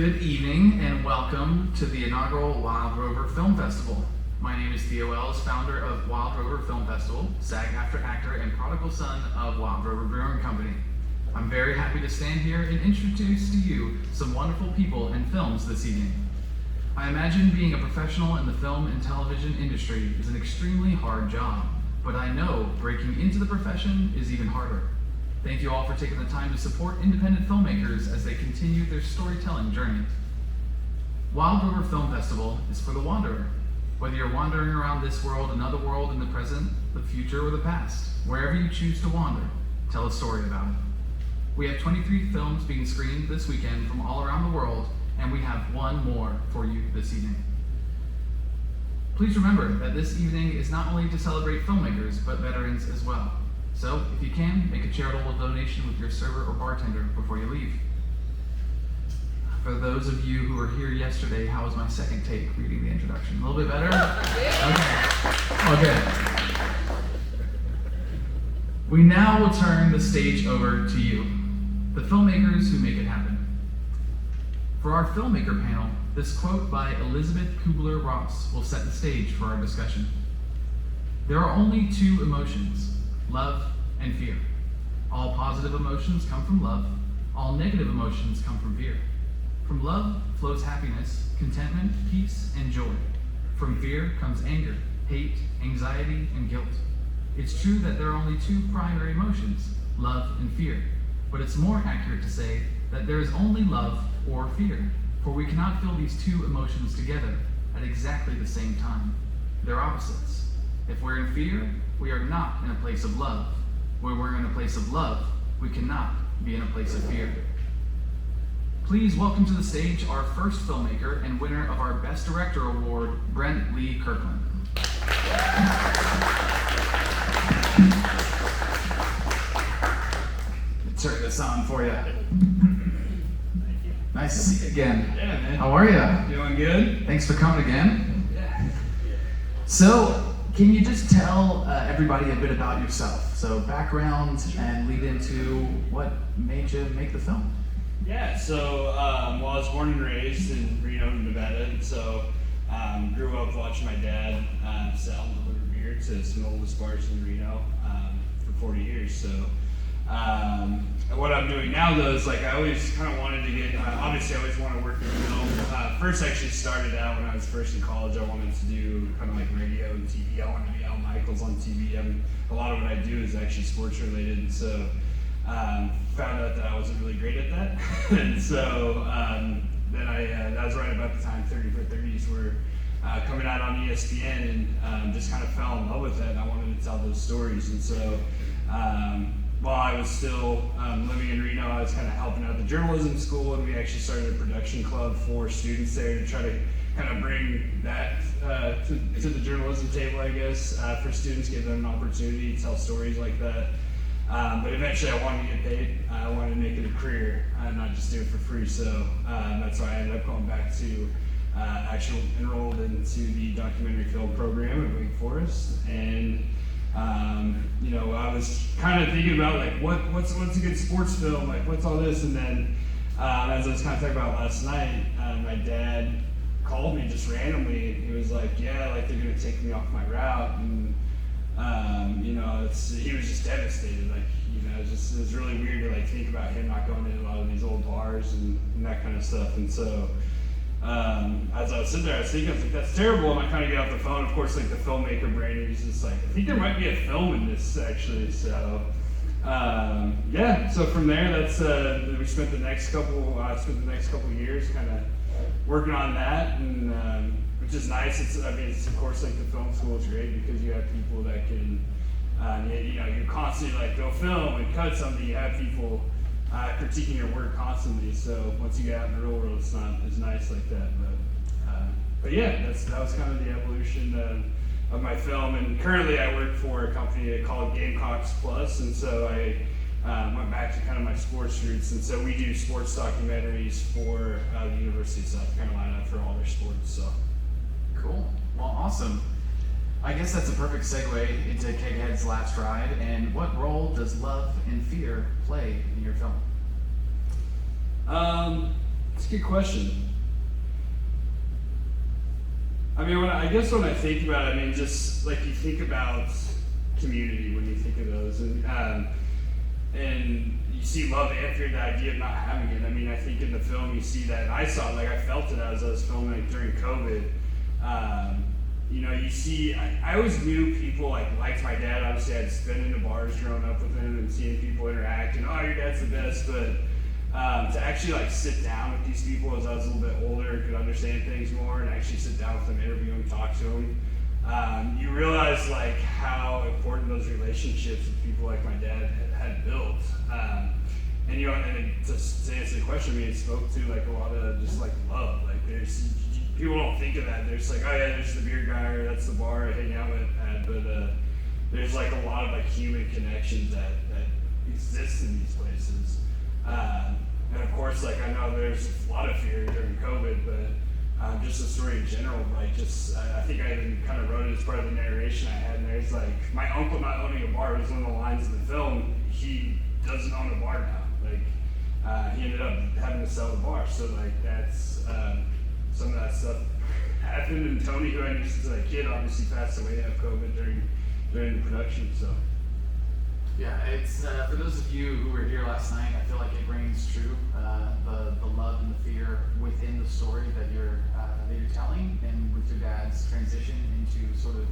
Good evening and welcome to the inaugural Wild Rover Film Festival. My name is Theo Wells, founder of Wild Rover Film Festival, SAG-AFTRA actor and prodigal son of Wild Rover Brewing Company. I'm very happy to stand here and introduce to you some wonderful people and films this evening. I imagine being a professional in the film and television industry is an extremely hard job, but I know breaking into the profession is even harder. Thank you all for taking the time to support independent filmmakers as they continue their storytelling journey. Wild Rover Film Festival is for the wanderer. Whether you're wandering around this world, another world, in the present, the future, or the past, wherever you choose to wander, tell a story about it. We have 23 films being screened this weekend from all around the world, and we have one more for you this evening. Please remember that this evening is not only to celebrate filmmakers, but veterans as well. So, if you can, make a charitable donation with your server or bartender before you leave. For those of you who were here yesterday, how was my second take reading the introduction? A little bit better? Okay. We now will turn the stage over to you, the filmmakers who make it happen. For our filmmaker panel, this quote by Elizabeth Kubler-Ross will set the stage for our discussion. There are only two emotions, love and fear. All positive emotions come from love. All negative emotions come from fear. From love flows happiness, contentment, peace, and joy. From fear comes anger, hate, anxiety, and guilt. It's true that there are only two primary emotions, love and fear, but it's more accurate to say that there is only love or fear, for we cannot feel these two emotions together at exactly the same time. They're opposites. If we're in fear, we are not in a place of love. When we're in a place of love, we cannot be in a place of fear. Please welcome to the stage our first filmmaker and winner of our Best Director Award, Brent Lee Kirkland. Turn this on for you. Nice to see you again. Yeah, man. How are you? Doing good. Thanks for coming again. Yeah. So, can you just tell everybody a bit about yourself? So, background and lead into what made you make the film. Yeah, so I was born and raised in Reno, Nevada, and so grew up watching my dad sell and deliver beer to some of the oldest bars in Reno for 40 years. So what I'm doing now, though, is like I always kind of wanted to get, obviously I always want to work in film. First, actually started out when I was first in college. I wanted to do kind of like radio and TV. I wanted to be Al Michaels on TV. I mean, a lot of what I do is actually sports related, and so found out that I wasn't really great at that. And so then that was right about the time 30 for 30s were coming out on ESPN, and just kind of fell in love with it. And I wanted to tell those stories, and so while I was still living in Reno, I was kind of helping out the journalism school, and we actually started a production club for students there to try to kind of bring that to the journalism table, I guess, for students, give them an opportunity to tell stories like that. But eventually I wanted to get paid. I wanted to make it a career, not just do it for free. So that's why I ended up going back to actually enrolled into the documentary film program at Wake Forest. And you know, I was kind of thinking about like what's a good sports film, like what's all this, and then as I was kind of talking about last night, my dad called me just randomly. He was like, "Yeah, like they're gonna take me off my route," and you know, he was just devastated. Like, you know, it was really weird to like think about him not going to a lot of these old bars and that kind of stuff. And so as I was sitting there, I was thinking, I was like, that's terrible. And I kind of get off the phone. Of course, like the filmmaker brain was just like, I think there might be a film in this actually. So yeah. So from there, that's we spent the next couple years kind of working on that, and which is nice. It's of course like the film school is great because you have people that can, you know, you're constantly like go film and cut something. You have people critiquing your work constantly. So once you get out in the real world, it's not as nice like that. But yeah, that was kind of the evolution of my film. And currently, I work for a company called Gamecocks Plus, and so I went back to kind of my sports roots. And so we do sports documentaries for the University of South Carolina for all their sports. So. Cool. Well, awesome. I guess that's a perfect segue into Keghead's last ride. And what role does love and fear play in your film? It's a good question. I mean, I guess when I think about it, I mean, just like you think about community when you think of those, and you see love and fear, the idea of not having it. I mean, I think in the film you see that, and I saw it, like I felt it as I was filming during COVID. You know, you see, I always knew people liked my dad. Obviously, I'd been into bars growing up with him and seeing people interact, and oh, your dad's the best. But to actually like sit down with these people as I was a little bit older, could understand things more, and actually sit down with them, interview them, talk to them, you realize like how important those relationships with people like my dad had built. And you know, and to answer the question, I mean, it spoke to like a lot of just like love. Like there's people don't think of that. There's like, oh yeah, there's the beer guy, or that's the bar I hang out with at. But there's like a lot of like human connections that exist in these places. And of course, like I know there's a lot of fear during COVID, but just the story in general, like just I think I even kind of wrote it as part of the narration I had. And there's like my uncle not owning a bar was one of the lines in the film. He doesn't own a bar now. Like he ended up having to sell the bar. So like that's some of that stuff happened. And Tony, who I knew since a kid, obviously passed away of COVID during the production. So. Yeah, it's for those of you who were here last night, I feel like it rings true. The love and the fear within the story that you're telling, and with your dad's transition into sort of,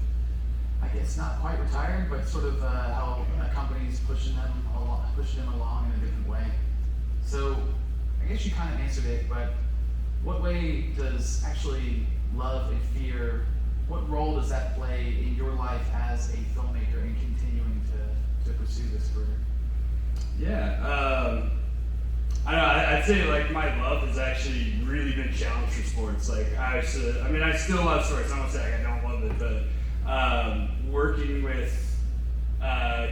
I guess not quite retired, but sort of how a company's pushing him along in a different way. So I guess you kind of answered it, but what way does actually love and fear, what role does that play in your life as a filmmaker in continuing to pursue this career? Yeah, I don't know, I'd say like my love has actually really been challenged for sports. Like I still love sports. I'm not saying I don't love it, but working with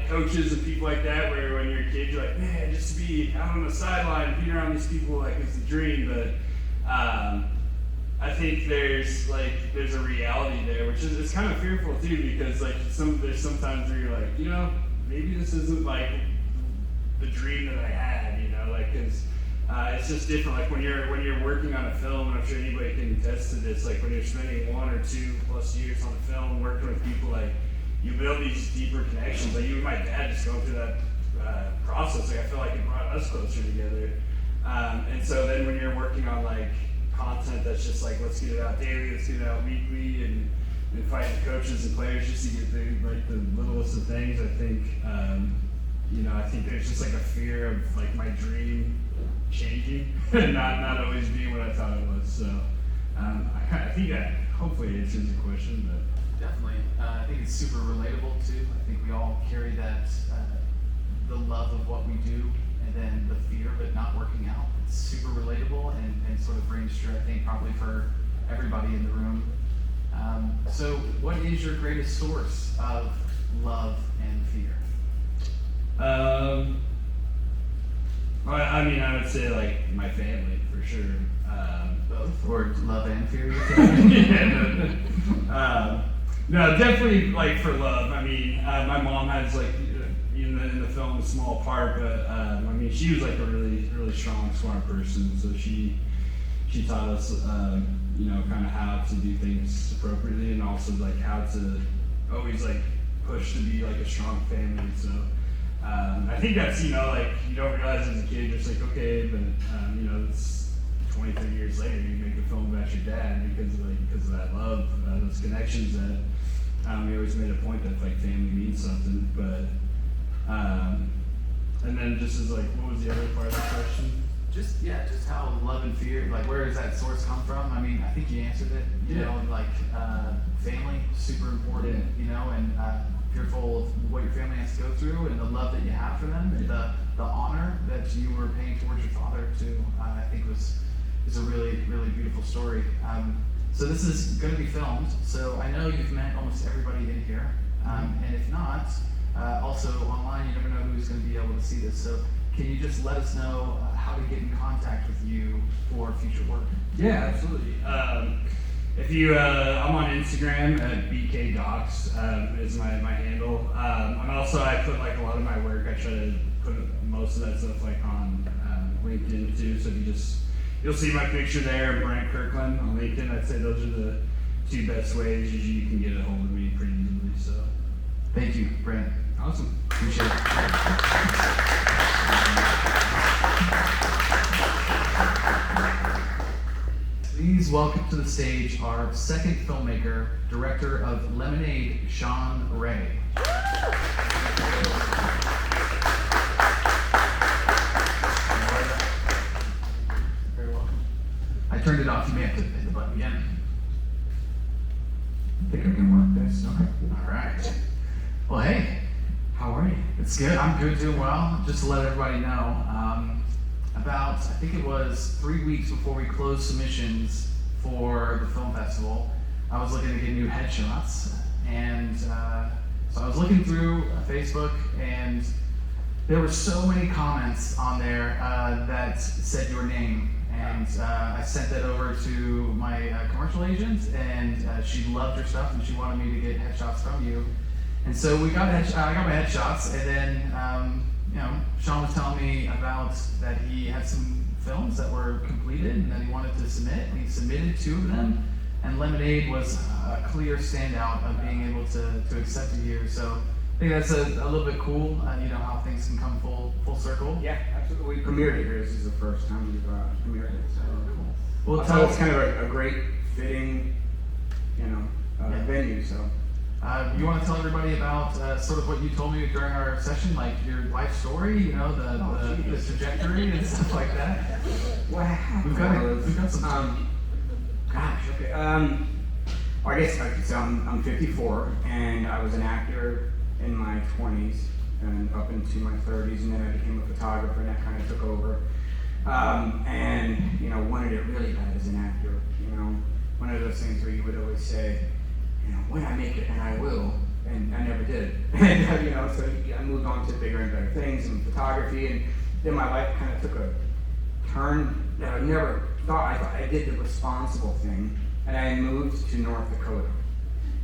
coaches and people like that, where when you're a kid, you're like, man, just to be out on the sideline, being around these people, like it's a dream. But I think there's a reality there, which is it's kind of fearful too, because like there's sometimes where you're like, you know, maybe this isn't like the dream that I had, you know, like because it's just different. Like when you're working on a film, and I'm sure anybody can attest to this. Like when you're spending 1 or 2+ years on a film, working with people, like you build these deeper connections. Like you and my dad just going through that process. Like I feel like it brought us closer together. And so then when you're working on like content that's just like, let's get it out daily, let's get it out weekly, and fighting coaches and players just to get the littlest of things, I think, you know, I think there's just like a fear of like my dream changing and not always being what I thought it was. So I think that hopefully answers your question. But Definitely. I think it's super relatable too. I think we all carry that, the love of what we do, and then the fear of it not working out. It's super relatable and sort of rings true, I think, probably for everybody in the room. So what is your greatest source of love and fear? Well, I mean, I would say like my family for sure. Both? Or love and fear? Yeah, no, definitely like for love. I mean, my mom has like in the film a small part, but I mean, she was like a really, really strong, smart person. So she taught us, you know, kind of how to do things appropriately, and also like how to always like push to be like a strong family. So I think that's, you know, like you don't realize as a kid, you're just like, okay, but you know, it's 20, 30 years later, you make a film about your dad because of that love, those connections that we always made a point that like family means something. But and then just as like, what was the other part of the question? Just how love and fear, like where does that source come from? I mean, I think you answered it, you know, like family, super important, you know, and fearful of what your family has to go through, and the love that you have for them, and the honor that you were paying towards your father too, I think is a really, really beautiful story. So this is going to be filmed, so I know you've met almost everybody in here, and if not, also online, you never know who's going to be able to see this. So can you just let us know how to get in contact with you for future work? Yeah, absolutely. If you, I'm on Instagram at bkdocs is my handle. And also I put like a lot of my work, I try to put most of that stuff like on LinkedIn too. So if you'll see my picture there, Brent, Kirkland on LinkedIn. I'd say those are the two best ways you can get a hold of me pretty easily. So, Thank you, Brent. awesome. Appreciate it. Please welcome to the stage our second filmmaker, director of Lemonade, Shawn Ray. Very welcome. I turned it off. You may have to hit the button again. I think I can work this. Okay. All right. Well, hey, how are you? It's good. I'm good, doing well. Just to let everybody know, about, I think it was 3 weeks before we closed submissions for the film festival, I was looking to get new headshots. And so I was looking through Facebook, and there were so many comments on there that said your name. And I sent that over to my commercial agent, and she loved your stuff, and she wanted me to get headshots from you. And so I got my headshots, and then Shawn was telling me about that he had some films that were completed and that he wanted to submit, and he submitted 2 of them. And Lemonade was a clear standout of being able to accept it here. So I think that's a little bit cool. How things can come full circle. Yeah, absolutely. We premiered it here. This is the first time we've premiered it. So Cool. Well, so it's kind of a great fitting, venue. So you want to tell everybody about sort of what you told me during our session, like your life story, the trajectory and stuff like that? what happened? We've got some. Gosh. Okay. Well, I guess I'm 54, and I was an actor in my 20s and up into my 30s, and then I became a photographer, and that kind of took over. And wanted it really bad as an actor. One of those things where you would always say, when I make it, and I will, and I never did. And so I moved on to bigger and better things in photography, and then my life kind of took a turn that I never thought. I thought I did the responsible thing, and I moved to North Dakota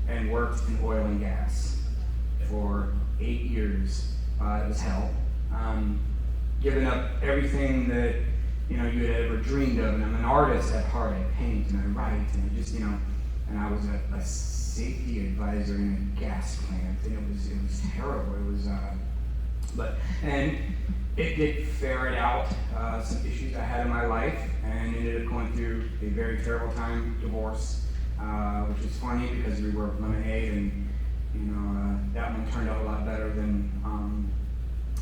and worked in oil and gas for 8 years. It was hell. Giving up everything that you had ever dreamed of, and I'm an artist at heart. I paint and I write, and I just and I was a safety advisor in a gas plant, and it was terrible. It was and it did ferret out some issues I had in my life, and ended up going through a very terrible time, divorce, which is funny because we were Lemonade, and that one turned out a lot better than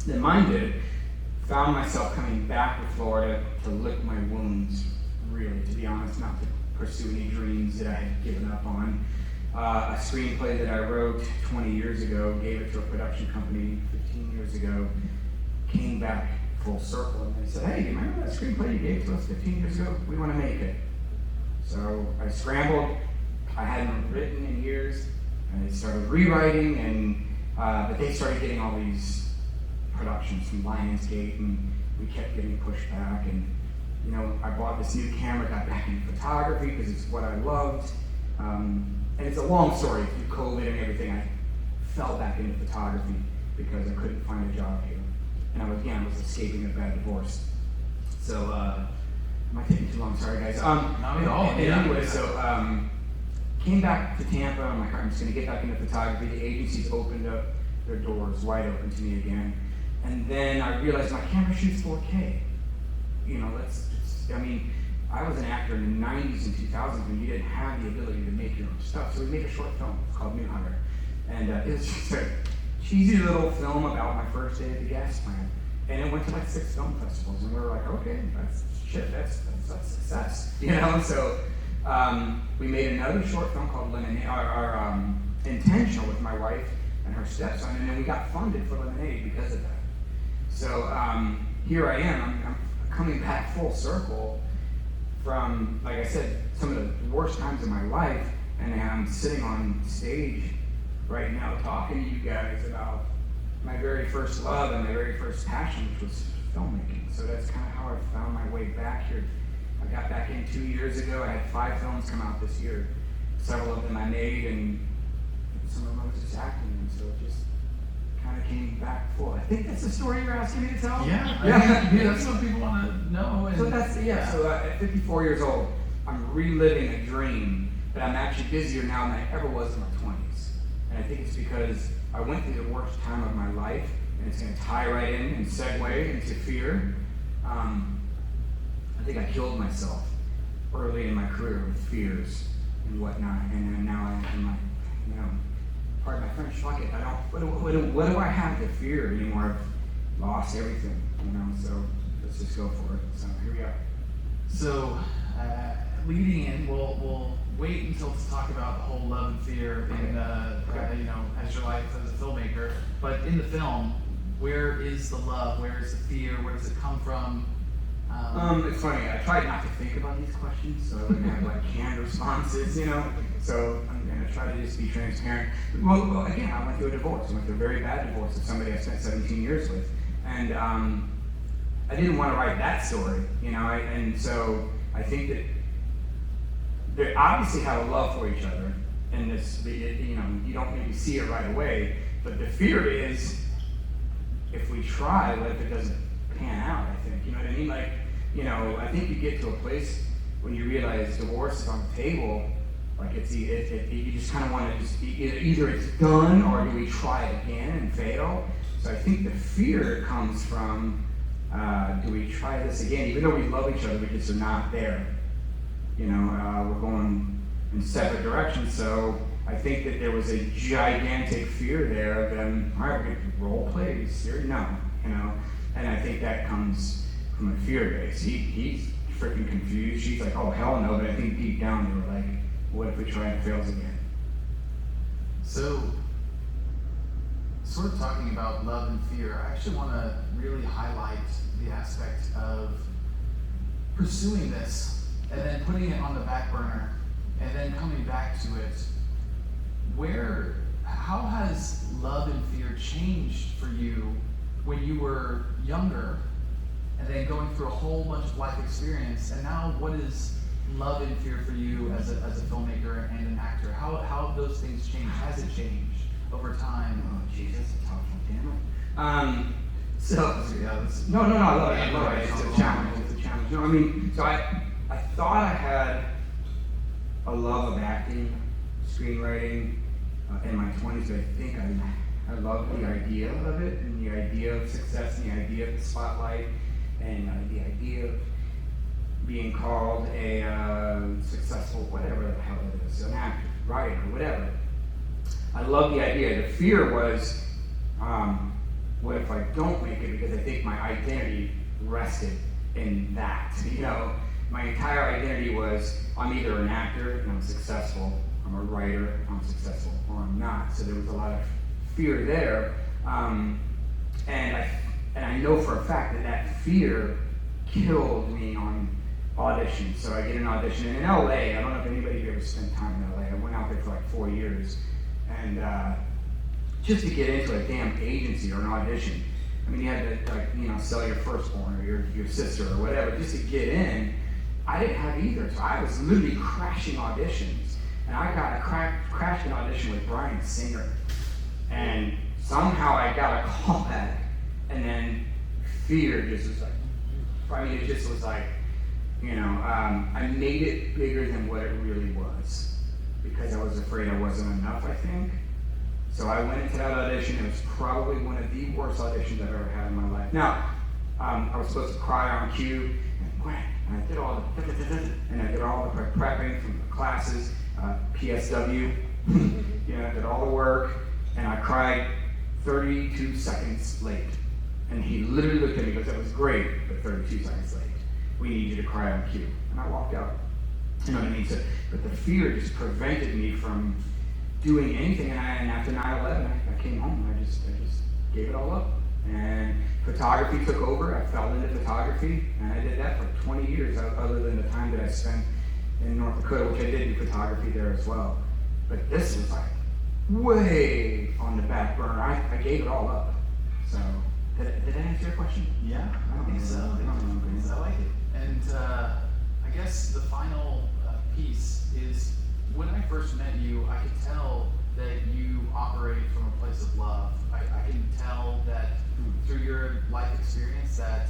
mine did. Found myself coming back to Florida to lick my wounds, really, to be honest, not to pursue any dreams that I had given up on. A screenplay that I wrote 20 years ago, gave it to a production company 15 years ago, came back full circle, and they said, hey, you remember that screenplay you gave to us 15 years ago? We want to make it. So I scrambled. I hadn't written in years, and I started rewriting, and but they started getting all these productions from Lionsgate, and we kept getting pushed back, and I bought this new camera, got back into photography because it's what I loved. And it's a long story. Through COVID and everything, I fell back into photography because I couldn't find a job here. And I was escaping a bad divorce. So, am I taking too long? Sorry, guys. Not at all. Anyway, so came back to Tampa. I'm like, I'm just going to get back into photography. The agencies opened up their doors wide open to me again. And then I realized my camera shoots 4K. I was an actor in the 90s and 2000s when you didn't have the ability to make your own stuff. So we made a short film called New Hunter. And it was just a cheesy little film about my first day at the gas plant. And it went to like 6 film festivals. And we were like, okay, that's success. So we made another short film called Lemonade, our Intentional, with my wife and her stepson. And then we got funded for Lemonade because of that. So here I am. I'm coming back full circle from, like I said, some of the worst times of my life, and I'm sitting on stage right now talking to you guys about my very first love and my very first passion, which was filmmaking. So that's kind of how I found my way back here. I got back in 2 years ago. I had 5 films come out this year. Several of them I made, and some of them I was just acting in. So it just kind kind of came back full. I think that's the story you're asking me to tell? Yeah, Yeah. that's what people want to know. And, So at 54 years old, I'm reliving a dream, but I'm actually busier now than I ever was in my 20s. And I think it's because I went through the worst time of my life, and it's going to tie right in and segue into fear. I think I killed myself early in my career with fears and whatnot, and then now I'm like, pardon my French, fuck it. I don't. What do I have to fear anymore? I've lost everything, So let's just go for it. So here we are. So, leading in, we'll wait until to talk about the whole love and fear in, as your life as a filmmaker. But in the film, where is the love? Where is the fear? Where does it come from? It's funny. I tried not to think about these questions, so I wouldn't have canned responses, So I'm gonna try to just be transparent. Well, again, I went through a divorce. I went through a very bad divorce of somebody I spent 17 years with, and I didn't want to write that story, and so I think that they obviously have a love for each other, and this, you don't maybe see it right away, but the fear is, if we try, what if it doesn't pan out? I think, you know what I mean? I think you get to a place when you realize divorce is on the table, you just kind of want to just either it's done or do we try it again and fail? So I think the fear comes from, do we try this again? Even though we love each other, we just are not there. We're going in separate directions. So I think that there was a gigantic fear there of them, all right, we're going to role play, and I think that comes from a fear base. He's freaking confused. She's like, oh, hell no, but I think deep down they were like, what if we try and it fails again? So, sort of talking about love and fear, I actually want to really highlight the aspect of pursuing this and then putting it on the back burner and then coming back to it. How has love and fear changed for you when you were younger and then going through a whole bunch of life experience, and now what is love and fear for you as a filmmaker and an actor? How have those things changed? Has it changed over time? Oh, Jesus, that's a tough one, damn it. No, I love it. It's a challenge. So I thought I had a love of acting, screenwriting in my 20s, but I think I love the idea of it, and the idea of success, and the idea of the spotlight, and the idea of being called a successful, whatever the hell it is, an actor, writer, whatever. I love the idea. The fear was, what if I don't make it? Because I think my identity rested in that. My entire identity was, I'm either an actor and I'm successful, I'm a writer, I'm successful, or I'm not. So there was a lot of fear there. And I know for a fact that fear killed me on auditions. So I get an audition, and in LA, I don't know if anybody ever spent time in LA. I went out there for 4 years, and just to get into a damn agency or an audition, you had to sell your firstborn or your sister or whatever just to get in. I didn't have either, so I was literally crashing auditions, and I got crashed an audition with Bryan Singer, and somehow I got a call back, and then fear just was it just was I made it bigger than what it really was, because I was afraid I wasn't enough, I think. So I went into that audition. It was probably one of the worst auditions I've ever had in my life. Now, I was supposed to cry on cue, and I did all the prepping from the classes, PSW, I did all the work, and I cried 32 seconds late. And he literally looked at me and goes, that was great, but 32 seconds late. We need you to cry on cue. And I walked out. You know what I mean? So, but the fear just prevented me from doing anything. And after 9/11, I came home and I just gave it all up. And photography took over. I fell into photography, and I did that for 20 years, other than the time that I spent in North Dakota, which I did do photography there as well. But this was way on the back burner. I gave it all up. So, did I answer your question? Yeah, I think so. I like it. And I guess the final piece is, when I first met you, I could tell that you operate from a place of love. I can tell that through your life experience that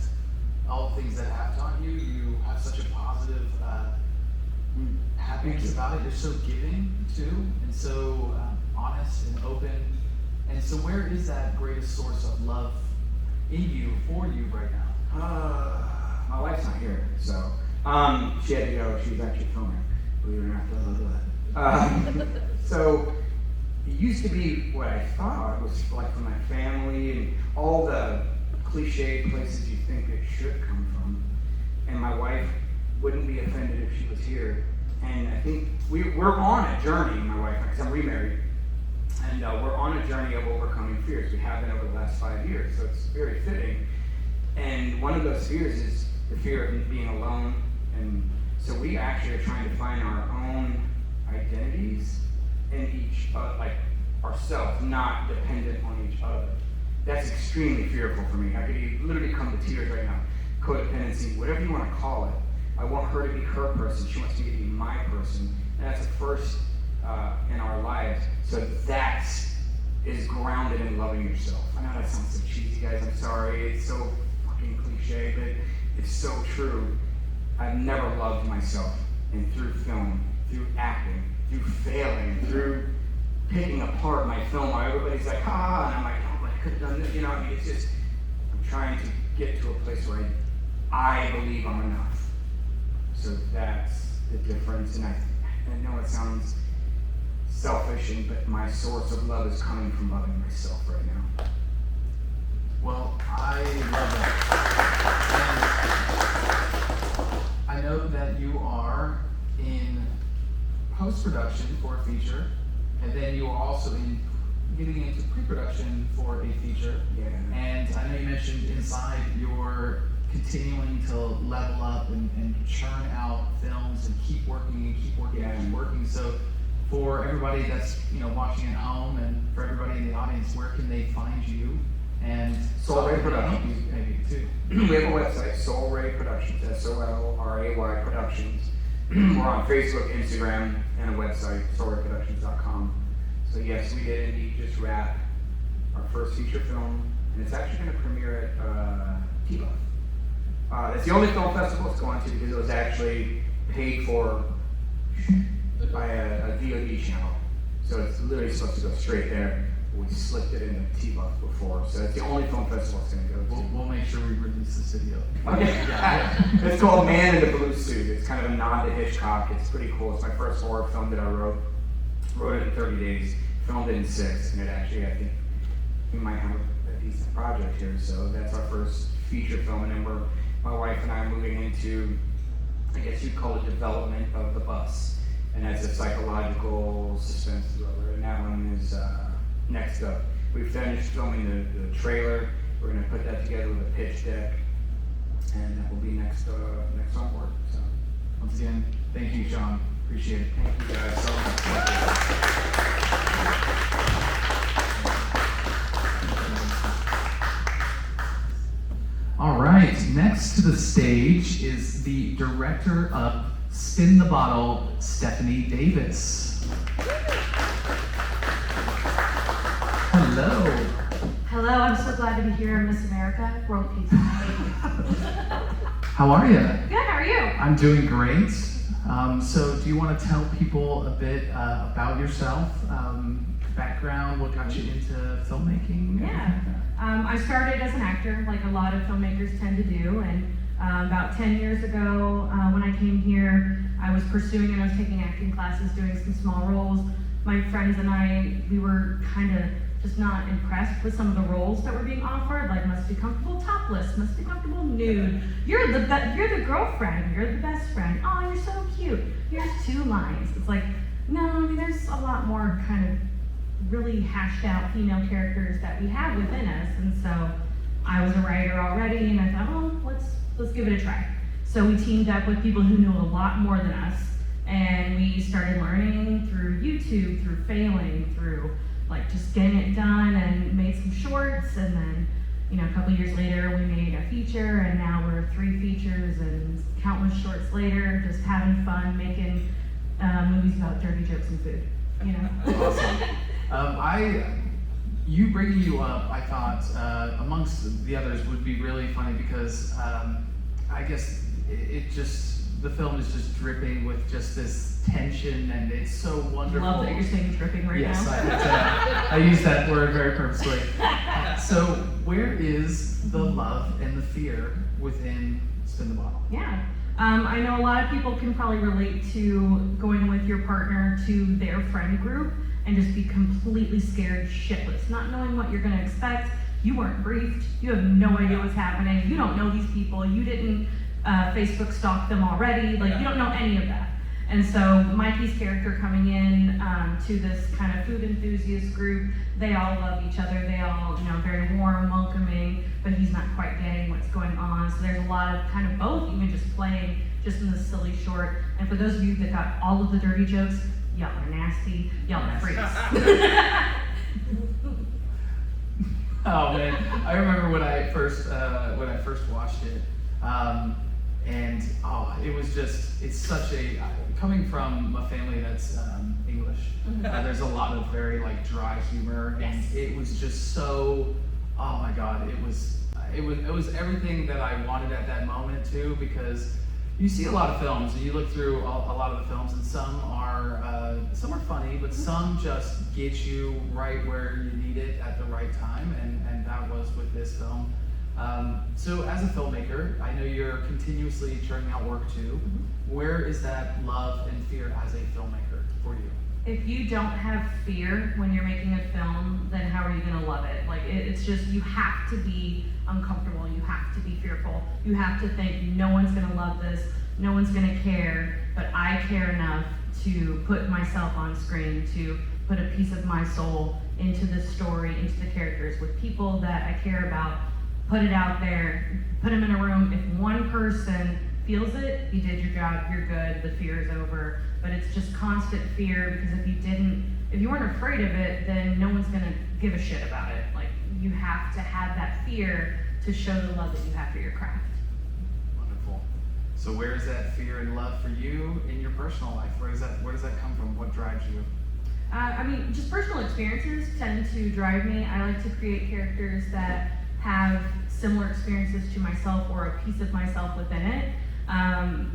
all the things that have taught you, you have such a positive happiness about it. You're so giving too, and so honest and open. And so where is that greatest source of love in you, for you right now? My wife's not here, so she had to go. She was actually filming, believe it or not. So it used to be what I thought it was like from my family and all the cliche places you think it should come from. And my wife wouldn't be offended if she was here. And I think we're on a journey, my wife, because I'm remarried. And we're on a journey of overcoming fears. We have been over the last 5 years, so it's very fitting. And one of those fears is the fear of being alone. And so we actually are trying to find our own identities in each other, like ourselves, not dependent on each other. That's extremely fearful for me. I could literally come to tears right now. Codependency, whatever you want to call it. I want her to be her person. She wants me to be my person. And that's the first in our lives. So that is grounded in loving yourself. I know that sounds so cheesy, guys. I'm sorry. It's so fucking cliche, but it's so true. I've never loved myself. And through film, through acting, through failing, through picking apart my film, where everybody's like, ah, and I'm like, oh, I could have done this. You know, I mean, it's just, I'm trying to get to a place where I believe I'm enough. So that's the difference. And I know it sounds selfish, but my source of love is coming from loving myself right now. Well, I love that. And I know that you are in post-production for a feature, and then you are also getting into pre-production for a feature. Yeah. And I know you mentioned inside you're continuing to level up and churn out films and keep working and keep working and keep working. So for everybody that's watching at home and for everybody in the audience, where can they find you? And Soul Ray Productions. Maybe too. We have a website, Soul Ray Productions, SOLRAY Productions. We're on Facebook, Instagram, and a website, soulrayproductions.com. So yes, we did indeed just wrap our first feature film, and it's actually going to premiere at T-Buff. It's the only film festival it's going to because it was actually paid for by a VOD channel. So it's literally supposed to go straight there. We slipped it into T-Buff before, so it's the only film festival it's going to go to. We'll make sure we release this video. Okay. It's called Man in the Blue Suit. It's kind of a nod to Hitchcock. It's pretty cool. It's my first horror film that I wrote. Wrote it in 30 days, filmed it in 6, and it actually, I think, we might have a decent project here. So that's our first feature film, and then my wife and I are moving into, I guess you'd call it development of The Bus. And that's a psychological suspense thriller, and that one is next up. We finished filming the trailer. We're going to put that together with a pitch deck, and that will be next on board. So once again, thank you, Shawn. Appreciate it. Thank you guys so much. All right, next to the stage is the director of Spin the Bottle, Stefanie Davis. Hello. Hello, I'm so glad to be here in Miss America, World Peace. How are you? Good, how are you? I'm doing great. So do you want to tell people a bit about yourself, background, what got you into filmmaking? Yeah. I started as an actor, like a lot of filmmakers tend to do, and about 10 years ago, when I came here, I was pursuing and I was taking acting classes, doing some small roles. My friends and I, we were kind of just not impressed with some of the roles that were being offered, like must be comfortable topless, must be comfortable nude. You're the girlfriend, you're the best friend. Oh, you're so cute. Here's 2 lines. It's like, no, I mean, there's a lot more kind of really hashed out female characters that we have within us. And so I was a writer already, and I thought, oh, let's give it a try. So we teamed up with people who knew a lot more than us, and we started learning through YouTube, through failing, through like just getting it done, and made some shorts, and then a couple years later we made a feature, and now we're 3 features and countless shorts later, just having fun making movies about dirty jokes and food. Awesome. You bringing you up, I thought, amongst the others would be really funny because I guess the film is just dripping with just this tension, and it's so wonderful. Love that you're saying dripping right yes, now. I use that word very purposely. So where is the love and the fear within Spin the Bottle? Yeah. I know a lot of people can probably relate to going with your partner to their friend group and just be completely scared shitless, not knowing what you're gonna expect. You weren't briefed, you have no idea what's happening, you don't know these people, you didn't Facebook stalk them already, like you don't know any of that. And so Mikey's character coming in to this kind of food enthusiast group, they all love each other, they all, very warm, welcoming, but he's not quite getting what's going on. So there's a lot of kind of both, even just playing just in this silly short. And for those of you that got all of the dirty jokes, y'all are nasty, y'all are freaks. Oh man, I remember when I first watched it, and it was just, it's such a, coming from a family that's English, there's a lot of very like dry humor, and it was just so, oh my god, it was everything that I wanted at that moment too, because you see a lot of films and you look through a lot of the films, and some are funny, but some just get you right where you need it at the right time, and that was with this film. So as a filmmaker, I know you're continuously churning out work too. Where is that love and fear as a filmmaker for you? If you don't have fear when you're making a film, then how are you gonna love it? Like it's just, you have to be uncomfortable, you have to be fearful, you have to think no one's gonna love this, no one's gonna care, but I care enough to put myself on screen, to put a piece of my soul into this story, into the characters, with people that I care about, put it out there, put them in a room. If one person feels it, you did your job, you're good, the fear is over. But it's just constant fear, because if you weren't afraid of it, then no one's gonna give a shit about it. Like, you have to have that fear to show the love that you have for your craft. Wonderful. So where is that fear and love for you in your personal life? Where does that come from? What drives you? Just personal experiences tend to drive me. I like to create characters that have similar experiences to myself, or a piece of myself within it.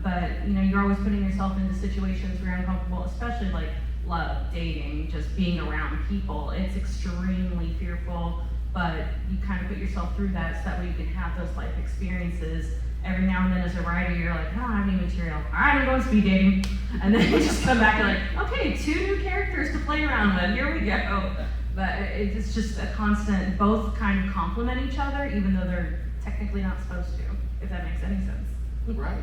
But you're always putting yourself into situations where you're uncomfortable, especially like love, dating, just being around people. It's extremely fearful, but you kind of put yourself through that so that way you can have those life experiences. Every now and then as a writer, you're like, I don't have any material. All right, I'm going speed dating. And then you just come back and like, okay, 2 new characters to play around with, here we go. But it's just a constant, both kind of complement each other, even though they're technically not supposed to, if that makes any sense. Right.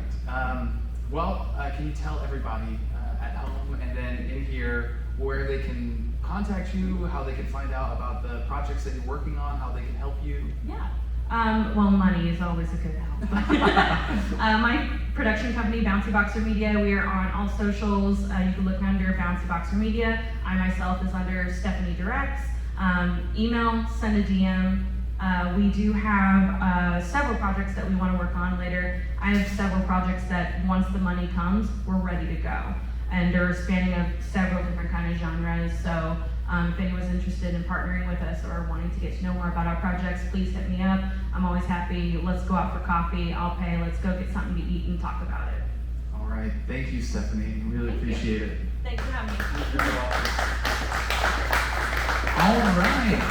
Can you tell everybody at home and then in here where they can contact you, how they can find out about the projects that you're working on, how they can help you? Yeah. Money is always a good help. My production company, Bouncy Boxer Media, we are on all socials. You can look under Bouncy Boxer Media. I myself is under Stefanie Directs. Email, send a DM. We do have several projects that we want to work on later. I have several projects that once the money comes, we're ready to go. And they're spanning of several different kind of genres. So if anyone's interested in partnering with us or wanting to get to know more about our projects, please hit me up. I'm always happy. Let's go out for coffee. I'll pay. Let's go get something to eat and talk about it. All right. Thank you, Stefanie. Really appreciate it. Thanks for having me. You're welcome. All right.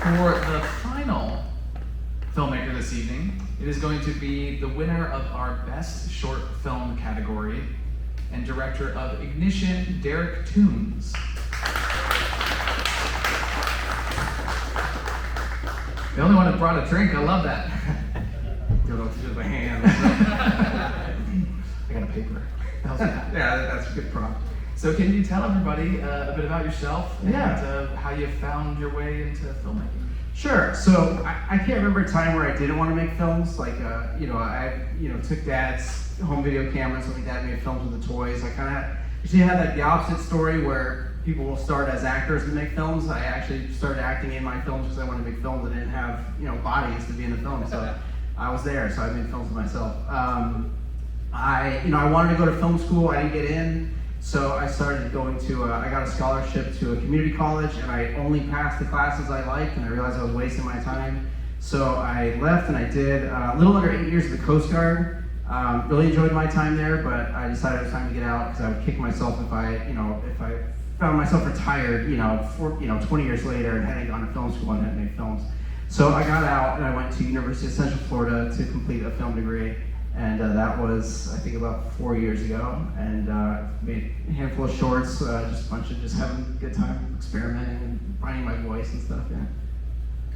For the final filmmaker this evening, it is going to be the winner of our Best Short Film category and director of Ignition, Derek Toombs. The only one that brought a drink, I love that. Don't know what to do with my hands. I got a paper. Yeah, that's a good prompt. So can you tell everybody a bit about yourself and how you found your way into filmmaking? Sure. So I can't remember a time where I didn't want to make films. Like, I took Dad's home video camera, so my dad made films with the toys. I kind of usually had the opposite story where people will start as actors and make films. I actually started acting in my films because I wanted to make films that didn't have bodies to be in the film. So I was there, so I made films with myself. I wanted to go to film school. I didn't get in, So I started going to, I got a scholarship to a community college, and I only passed the classes I liked, and I realized I was wasting my time. So I left, and I did a little under 8 years at the Coast Guard. Really enjoyed my time there, but I decided it was time to get out because I would kick myself if I found myself retired, 20 years later and hadn't gone to film school and hadn't made films. So I got out and I went to University of Central Florida to complete a film degree. And that was, I think, about 4 years ago. And made a handful of shorts, just a bunch of just having a good time, experimenting and finding my voice and stuff, yeah.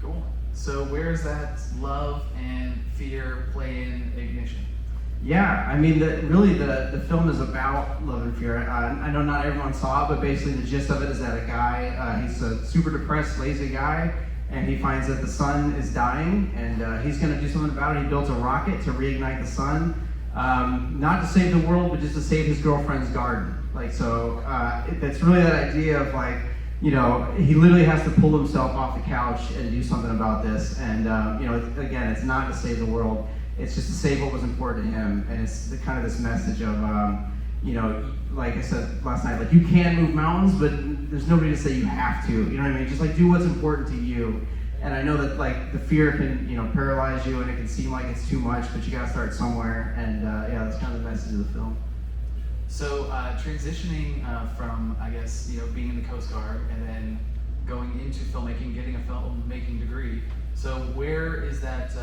Cool. So where's that love and fear play in Ignition? Yeah, I mean, the film is about love and fear. I know not everyone saw it, but basically the gist of it is that a guy, he's a super depressed, lazy guy, and he finds that the sun is dying, and he's going to do something about it. He builds a rocket to reignite the sun, not to save the world, but just to save his girlfriend's garden. That's really that idea of he literally has to pull himself off the couch and do something about this. And again, it's not to save the world. It's just to save what was important to him, and it's kind of this message of, like I said last night, you can move mountains, but there's nobody to say you have to. You know what I mean? Just do what's important to you. And I know that the fear can paralyze you, and it can seem like it's too much, but you gotta start somewhere. And that's kind of the message of the film. So transitioning from, I guess, being in the Coast Guard and then going into filmmaking, getting a filmmaking degree. So where is that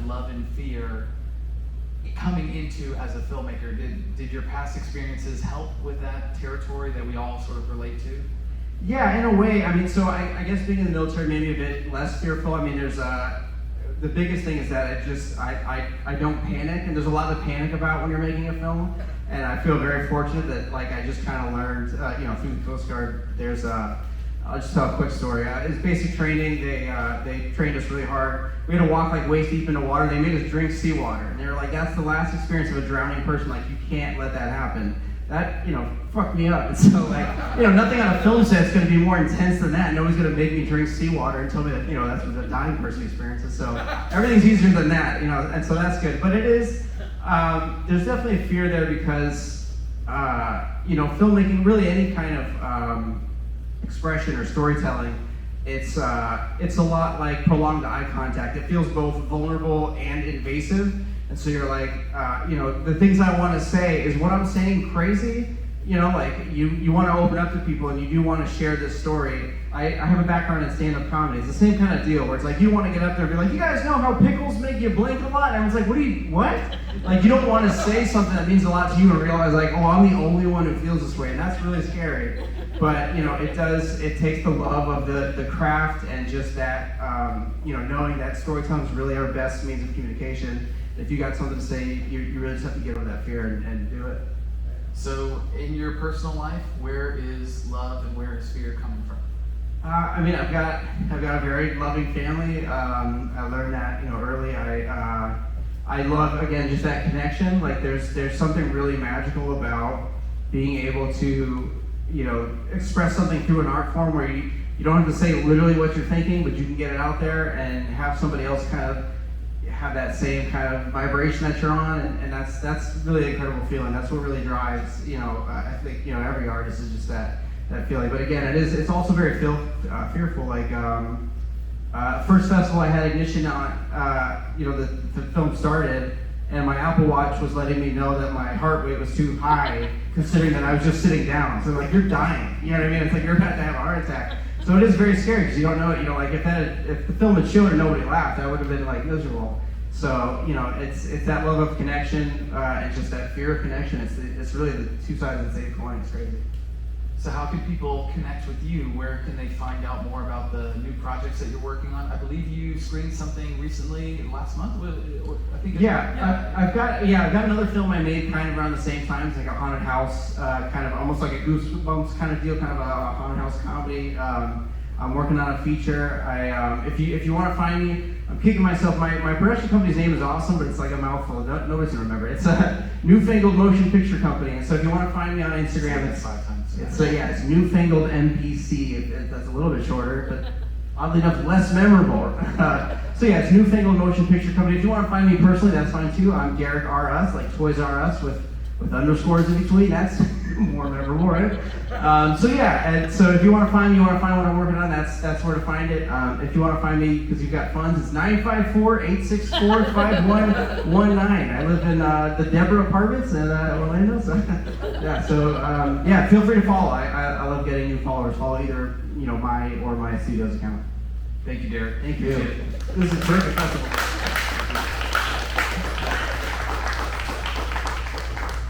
love and fear coming into as a filmmaker? Did your past experiences help with that territory that we all sort of relate to? Yeah, in a way. I mean, so I guess being in the military made me a bit less fearful. I mean, there's the biggest thing is that I don't panic, and there's a lot to panic about when you're making a film. And I feel very fortunate that I just kind of learned, through the Coast Guard. There's I'll just tell a quick story. It's basic training. They trained us really hard. We had to walk waist deep into water. They made us drink seawater, and they were like, "That's the last experience of a drowning person. You can't let that happen." That fucked me up. And so nothing on a film set is going to be more intense than that. Nobody's going to make me drink seawater and tell me that that's what a dying person experiences. So everything's easier than that, and so that's good. But it is. There's definitely a fear there because filmmaking, really any kind of expression or storytelling, it's a lot like prolonged eye contact. It feels both vulnerable and invasive, and so you're the things I want to say, is what I'm saying crazy? You want to open up to people and you do want to share this story. I have a background in stand-up comedy. It's the same kind of deal where it's you want to get up there and be like, "You guys know how pickles make you blink a lot?" And I was like, what? You don't want to say something that means a lot to you and realize I'm the only one who feels this way, and that's really scary. But it takes the love of the craft and just that knowing that storytelling is really our best means of communication. If you got something to say, you really just have to get over that fear and do it. So in your personal life, where is love and where is fear coming from? I've got a very loving family. I learned that early. I love, again, just that connection. There's something really magical about being able to express something through an art form where you don't have to say literally what you're thinking, but you can get it out there and have somebody else kind of have that same kind of vibration that you're on, and that's really an incredible feeling. That's what really drives, I think, every artist is just that feeling. But again, it's also very fearful. First festival I had Ignition on, the film started, and my Apple Watch was letting me know that my heart rate was too high, considering that I was just sitting down. So you're dying, you know what I mean? It's you're about to have a heart attack. So it is very scary because you don't know it. If the film had shown and nobody laughed, I would have been miserable. So it's that love of connection and just that fear of connection. It's really the two sides of the same coin. It's crazy. So how can people connect with you? Where can they find out more about the new projects that you're working on? I believe you screened something recently last month. I think. I've got another film I made kind of around the same time. It's a haunted house, kind of almost like a Goosebumps kind of deal, kind of a haunted house comedy. I'm working on a feature. If you want to find me, I'm kicking myself. My production company's name is awesome, but it's a mouthful. Nobody's gonna remember it. It's a Newfangled Motion Picture Company. And so if you want to find me on Instagram, it's 5 times. It's Newfangled MPC. That's a little bit shorter, but oddly enough, less memorable. It's Newfangled Motion Picture Company. If you want to find me personally, that's fine too. I'm Garrick R. Us, like Toys R Us with with underscores in between. That's more memorable, right? So yeah, and so if you want to find what I'm working on, that's where to find it. If you want to find me because you've got funds, it's 954-864-5119. I live in the Deborah Apartments in Orlando. So yeah, so yeah, feel free to follow. I love getting new followers. Follow either my studio's account. Thank you, Derek. Thank you. Appreciate it. This is a terrific festival.